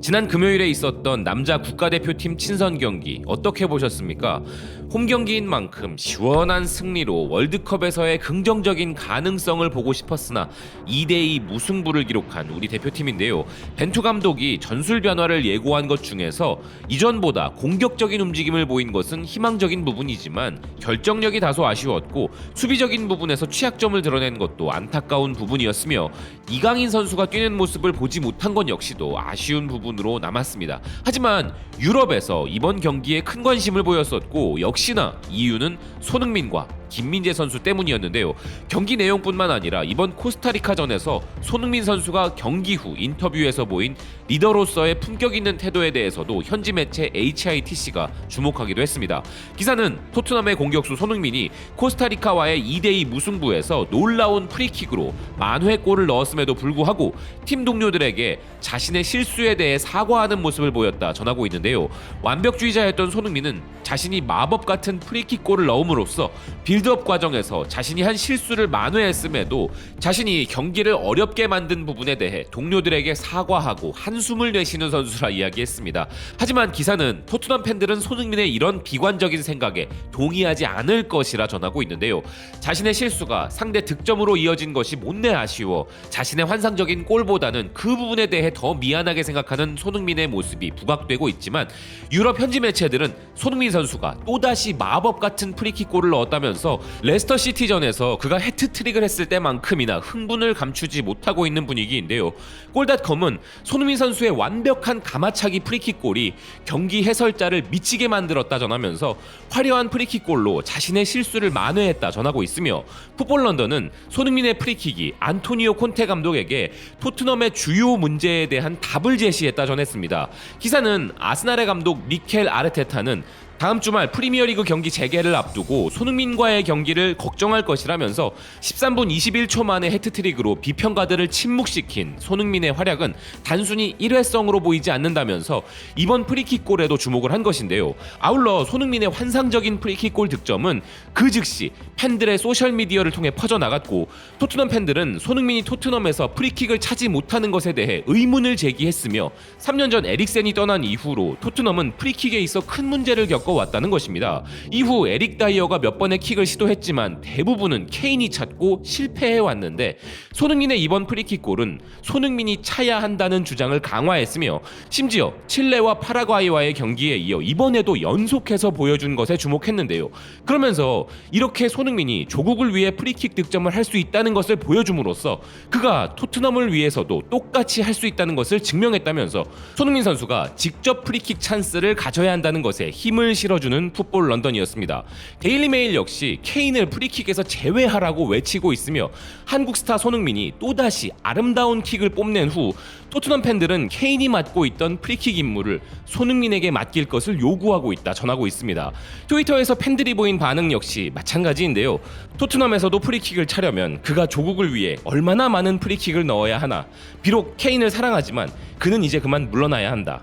지난 금요일에 있었던 남자 국가대표팀 친선 경기 어떻게 보셨습니까? 홈 경기인 만큼 시원한 승리로 월드컵에서의 긍정적인 가능성을 보고 싶었으나 2대2 무승부를 기록한 우리 대표팀인데요. 벤투 감독이 전술 변화를 예고한 것 중에서 이전보다 공격적인 움직임을 보인 것은 희망적인 부분이지만 결정력이 다소 아쉬웠고 수비적인 부분에서 취약점을 드러낸 것도 안타까운 부분이었으며 이강인 선수가 뛰는 모습을 보지 못한 건 역시도 아쉬운 부분으로 남았습니다. 하지만 유럽에서 이번 경기에 큰 관심을 보였었고 역시나 이유는 손흥민과 김민재 선수 때문이었는데요. 경기 내용뿐만 아니라 이번 코스타리카전에서 손흥민 선수가 경기 후 인터뷰에서 보인 리더로서의 품격 있는 태도에 대해서도 현지 매체 HITC가 주목하기도 했습니다. 기사는 토트넘의 공격수 손흥민이 코스타리카와의 2대2 무승부에서 놀라운 프리킥으로 만회골을 넣었음에도 불구하고 팀 동료들에게 자신의 실수에 대해 사과하는 모습을 보였다 전하고 있는데요. 완벽주의자였던 손흥민은 자신이 마법 같은 프리킥골을 넣음으로써 빌드업 과정에서 자신이 한 실수를 만회했음에도 자신이 경기를 어렵게 만든 부분에 대해 동료들에게 사과하고 한숨을 내쉬는 선수라 이야기했습니다. 하지만 기사는 토트넘 팬들은 손흥민의 이런 비관적인 생각에 동의하지 않을 것이라 전하고 있는데요. 자신의 실수가 상대 득점으로 이어진 것이 못내 아쉬워 자신의 환상적인 골보다는 그 부분에 대해 더 미안하게 생각하는 손흥민의 모습이 부각되고 있지만 유럽 현지 매체들은 손흥민 선수가 또다시 마법 같은 프리킥골을 넣었다면서 레스터 시티전에서 그가 해트트릭을 했을 때만큼이나 흥분을 감추지 못하고 있는 분위기인데요. 골닷컴은 손흥민 선수의 완벽한 가마차기 프리킥골이 경기 해설자를 미치게 만들었다 전하면서 화려한 프리킥골로 자신의 실수를 만회했다 전하고 있으며 풋볼 런던은 손흥민의 프리킥이 안토니오 콘테 감독에게 토트넘의 주요 문제에 대한 답을 제시했다 전했습니다. 기사는 아스날의 감독 미켈 아르테타는 다음 주말 프리미어리그 경기 재개를 앞두고 손흥민과의 경기를 걱정할 것이라면서 13분 21초 만에 해트트릭으로 비평가들을 침묵시킨 손흥민의 활약은 단순히 일회성으로 보이지 않는다면서 이번 프리킥골에도 주목을 한 것인데요. 아울러 손흥민의 환상적인 프리킥골 득점은 그 즉시 팬들의 소셜미디어를 통해 퍼져나갔고 토트넘 팬들은 손흥민이 토트넘에서 프리킥을 차지 못하는 것에 대해 의문을 제기했으며 3년 전 에릭센이 떠난 이후로 토트넘은 프리킥에 있어 큰 문제를 겪어왔다는 것입니다. 이후 에릭 다이어가 몇 번의 킥을 시도했지만 대부분은 케인이 찾고 실패해왔는데 손흥민의 이번 프리킥골은 손흥민이 차야 한다는 주장을 강화했으며 심지어 칠레와 파라과이와의 경기에 이어 이번에도 연속해서 보여준 것에 주목했는데요. 그러면서 이렇게 손흥민이 조국을 위해 프리킥 득점을 할 수 있다는 것을 보여줌으로써 그가 토트넘을 위해서도 똑같이 할 수 있다는 것을 증명했다면서 손흥민 선수가 직접 프리킥 찬스를 가져야 한다는 것에 힘을 실어주는 풋볼 런던이었습니다. 데일리메일 역시 케인을 프리킥에서 제외하라고 외치고 있으며 한국 스타 손흥민이 또다시 아름다운 킥을 뽐낸 후 토트넘 팬들은 케인이 맡고 있던 프리킥 임무를 손흥민에게 맡길 것을 요구하고 있다 전하고 있습니다. 트위터에서 팬들이 보인 반응 역시 마찬가지인데요. 토트넘에서도 프리킥을 차려면 그가 조국을 위해 얼마나 많은 프리킥을 넣어야 하나. 비록 케인을 사랑하지만 그는 이제 그만 물러나야 한다.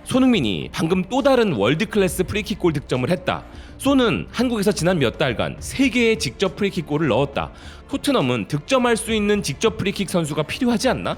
손흥민이 방금 또 다른 월드클래스 프리킥골 득점을 했다. 손은 한국에서 지난 몇 달간 3개의 직접 프리킥골을 넣었다. 토트넘은 득점할 수 있는 직접 프리킥 선수가 필요하지 않나?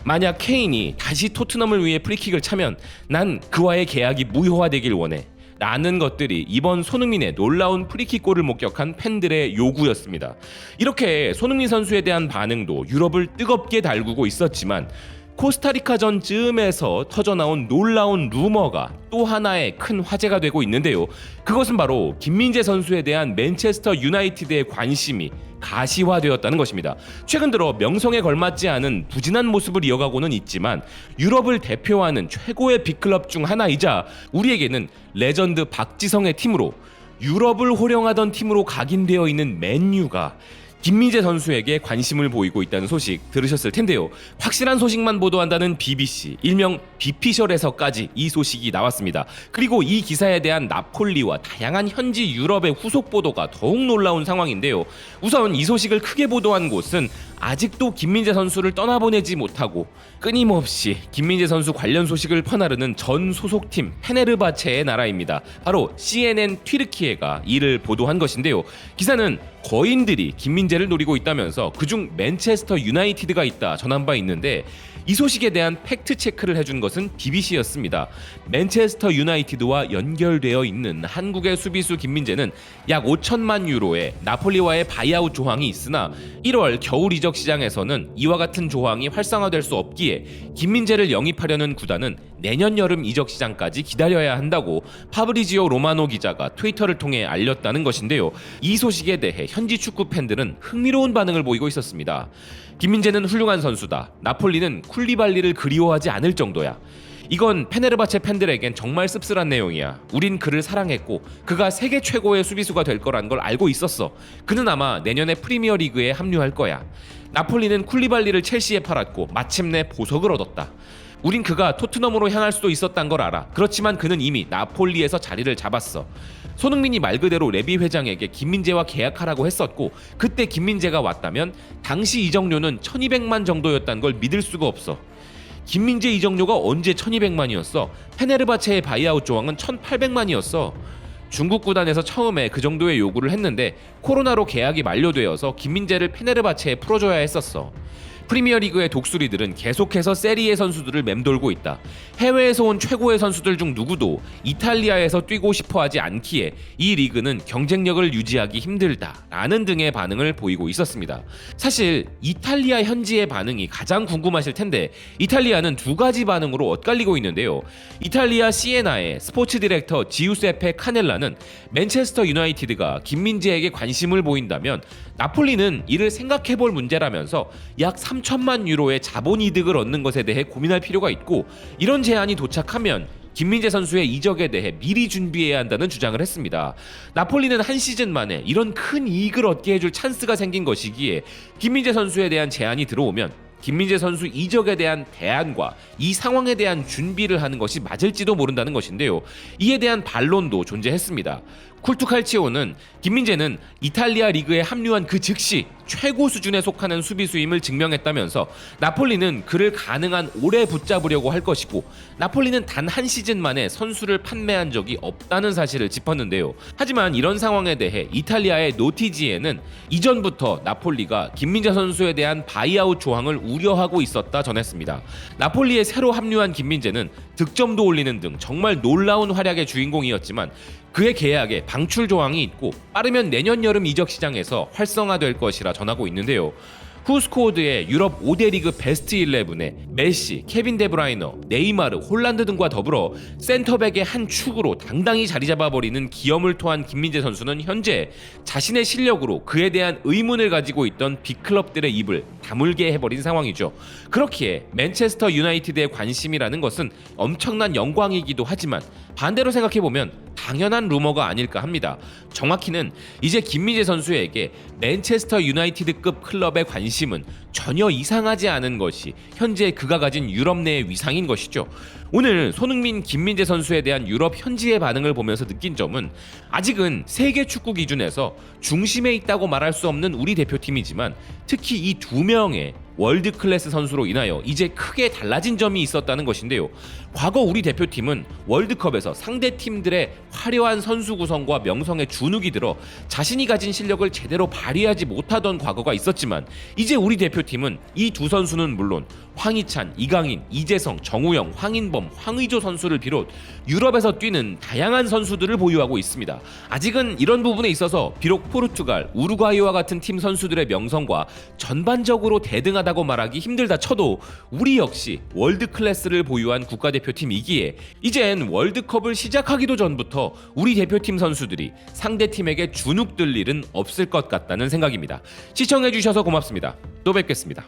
만약 케인이 다시 토트넘을 위해 프리킥을 차면 난 그와의 계약이 무효화되길 원해. 라는 것들이 이번 손흥민의 놀라운 프리킥골을 목격한 팬들의 요구였습니다. 이렇게 손흥민 선수에 대한 반응도 유럽을 뜨겁게 달구고 있었지만 코스타리카전 즈음에서 터져나온 놀라운 루머가 또 하나의 큰 화제가 되고 있는데요. 그것은 바로 김민재 선수에 대한 맨체스터 유나이티드의 관심이 가시화되었다는 것입니다. 최근 들어 명성에 걸맞지 않은 부진한 모습을 이어가고는 있지만 유럽을 대표하는 최고의 빅클럽 중 하나이자 우리에게는 레전드 박지성의 팀으로 유럽을 호령하던 팀으로 각인되어 있는 맨유가 김민재 선수에게 관심을 보이고 있다는 소식 들으셨을 텐데요. 확실한 소식만 보도한다는 BBC, 일명 비피셜에서까지 이 소식이 나왔습니다. 그리고 이 기사에 대한 나폴리와 다양한 현지 유럽의 후속 보도가 더욱 놀라운 상황인데요. 우선 이 소식을 크게 보도한 곳은 아직도 김민재 선수를 떠나보내지 못하고 끊임없이 김민재 선수 관련 소식을 퍼나르는 전 소속팀 페네르바체의 나라입니다. 바로 CNN 튀르키예가 이를 보도한 것인데요. 기사는 거인들이 김민재를 노리고 있다면서 그중 맨체스터 유나이티드가 있다 전한 바 있는데 이 소식에 대한 팩트 체크를 해준 것은 BBC였습니다. 맨체스터 유나이티드와 연결되어 있는 한국의 수비수 김민재는 약 5천만 유로의 나폴리와의 바이아웃 조항이 있으나 1월 겨울 이적 시장에서는 이와 같은 조항이 활성화될 수 없기에 김민재를 영입하려는 구단은 내년 여름 이적 시장까지 기다려야 한다고 파브리지오 로마노 기자가 트위터를 통해 알렸다는 것인데요. 이 소식에 대해 현지 축구 팬들은 흥미로운 반응을 보이고 있었습니다. 김민재는 훌륭한 선수다. 나폴리는 쿨리발리를 그리워하지 않을 정도야. 이건 페네르바체 팬들에겐 정말 씁쓸한 내용이야. 우린 그를 사랑했고 그가 세계 최고의 수비수가 될 거란 걸 알고 있었어. 그는 아마 내년에 프리미어리그에 합류할 거야. 나폴리는 쿨리발리를 첼시에 팔았고 마침내 보석을 얻었다. 우린 그가 토트넘으로 향할 수도 있었단 걸 알아. 그렇지만 그는 이미 나폴리에서 자리를 잡았어. 손흥민이 말 그대로 레비 회장에게 김민재와 계약하라고 했었고 그때 김민재가 왔다면 당시 이적료는 1200만 정도였단 걸 믿을 수가 없어. 김민재 이적료가 언제 1200만이었어? 페네르바체의 바이아웃 조항은 1800만이었어. 중국 구단에서 처음에 그 정도의 요구를 했는데 코로나로 계약이 만료되어서 김민재를 페네르바체에 풀어줘야 했었어. 프리미어리그의 독수리들은 계속해서 세리에 선수들을 맴돌고 있다. 해외에서 온 최고의 선수들 중 누구도 이탈리아에서 뛰고 싶어하지 않기에 이 리그는 경쟁력을 유지하기 힘들다라는 등의 반응을 보이고 있었습니다. 사실 이탈리아 현지의 반응이 가장 궁금하실 텐데 이탈리아는 두 가지 반응으로 엇갈리고 있는데요. 이탈리아 시에나의 스포츠 디렉터 지우세페 카넬라는 맨체스터 유나이티드가 김민재에게 관심을 보인다면 나폴리는 이를 생각해볼 문제라면서 약 3천만 유로의 자본 이득을 얻는 것에 대해 고민할 필요가 있고 이런 제안이 도착하면 김민재 선수의 이적에 대해 미리 준비해야 한다는 주장을 했습니다. 나폴리는 한 시즌 만에 이런 큰 이익을 얻게 해줄 찬스가 생긴 것이기에 김민재 선수에 대한 제안이 들어오면 김민재 선수 이적에 대한 대안과 이 상황에 대한 준비를 하는 것이 맞을지도 모른다는 것인데요. 이에 대한 반론도 존재했습니다. 쿨투칼치오는 김민재는 이탈리아 리그에 합류한 그 즉시 최고 수준에 속하는 수비수임을 증명했다면서 나폴리는 그를 가능한 오래 붙잡으려고 할 것이고 나폴리는 단 한 시즌 만에 선수를 판매한 적이 없다는 사실을 짚었는데요. 하지만 이런 상황에 대해 이탈리아의 노티지에는 이전부터 나폴리가 김민재 선수에 대한 바이아웃 조항을 우려하고 있었다 전했습니다. 나폴리에 새로 합류한 김민재는 득점도 올리는 등 정말 놀라운 활약의 주인공이었지만 그의 계약에 방출 조항이 있고 빠르면 내년 여름 이적 시장에서 활성화될 것이라 전하고 있는데요. 후스코어드의 유럽 5대 리그 베스트 11에 메시, 케빈 데브라이너, 네이마르, 홀란드 등과 더불어 센터백의 한 축으로 당당히 자리 잡아버리는 기염을 토한 김민재 선수는 현재 자신의 실력으로 그에 대한 의문을 가지고 있던 빅클럽들의 입을 다물게 해버린 상황이죠. 그렇기에 맨체스터 유나이티드의 관심이라는 것은 엄청난 영광이기도 하지만 반대로 생각해보면 당연한 루머가 아닐까 합니다. 정확히는 이제 김민재 선수에게 맨체스터 유나이티드급 클럽의 관심은 전혀 이상하지 않은 것이 현재 그가 가진 유럽 내의 위상인 것이죠. 오늘 손흥민, 김민재 선수에 대한 유럽 현지의 반응을 보면서 느낀 점은 아직은 세계 축구 기준에서 중심에 있다고 말할 수 없는 우리 대표팀이지만 특히 이 두 명의 월드 클래스 선수로 인하여 이제 크게 달라진 점이 있었다는 것인데요. 과거 우리 대표팀은 월드컵에서 상대 팀들의 화려한 선수 구성과 명성에 주눅이 들어 자신이 가진 실력을 제대로 발휘하지 못하던 과거가 있었지만 이제 우리 대표팀은 이 두 선수는 물론 황희찬, 이강인, 이재성, 정우영, 황인범, 황의조 선수를 비롯 유럽에서 뛰는 다양한 선수들을 보유하고 있습니다. 아직은 이런 부분에 있어서 비록 포르투갈, 우루과이와 같은 팀 선수들의 명성과 전반적으로 대등하다고 말하기 힘들다 쳐도 우리 역시 월드 클래스를 보유한 국가대표팀이기에 이젠 월드컵을 시작하기도 전부터 우리 대표팀 선수들이 상대팀에게 주눅들 일은 없을 것 같다는 생각입니다. 시청해주셔서 고맙습니다. 또 뵙겠습니다.